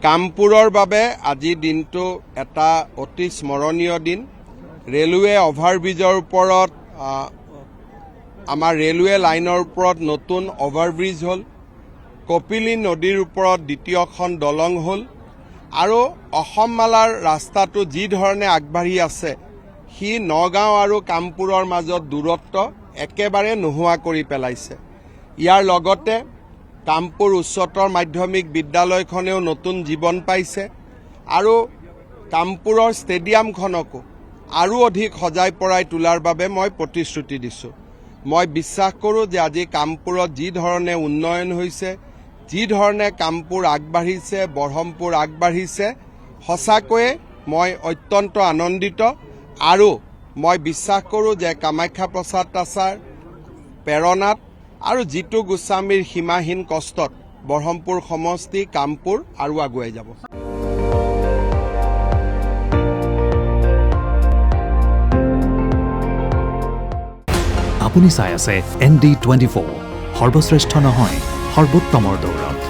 কামপুৰৰ বাবে আজি দিনটো এটা অতি স্মৰণীয় দিন। ৰেলৱে অভাৰব্ৰিজৰ ওপৰত আমাৰ ৰেলৱে লাইনৰ ওপৰত নতুন অভাৰব্ৰিজ হ'ল, কপিলী নদীৰ ওপৰত দ্বিতীয়খন দলং হ'ল আৰু অসমমালাৰ ৰাস্তাটো যি ধৰণে আগবাঢ়ি আছে সি নগাঁও আৰু কামপুৰৰ মাজত দূৰত্ব একেবাৰে নোহোৱা কৰি পেলাইছে। ইয়াৰ লগতে কামপুৰ উচ্চতৰ মাধ্যমিক বিদ্যালয়খনেও নতুন জীৱন পাইছে আৰু কামপুৰৰ ষ্টেডিয়ামখনকো আৰু অধিক সজাই পৰাই তোলাৰ বাবে মই প্ৰতিশ্ৰুতি দিছোঁ। মই বিশ্বাস কৰোঁ যে আজি কামপুৰত যি ধৰণে উন্নয়ন হৈছে, যি ধৰণে কামপুৰ আগবাঢ়িছে, বৰহমপুৰ আগবাঢ়িছে, সঁচাকৈয়ে মই অত্যন্ত আনন্দিত আৰু মই বিশ্বাস কৰোঁ যে কামাখ্যা প্ৰসাদ আচাৰ প্ৰেৰণাত আৰু জিতু গোস্বামীৰ সীমাহীন কষ্টত বৰহমপুৰ সমষ্টি কামপুৰ আৰু আগুৱাই যাব। আপুনি চাই আছে ND24, সৰ্বশ্ৰেষ্ঠ নহয় সৰ্বোত্তমৰ দৌৰ।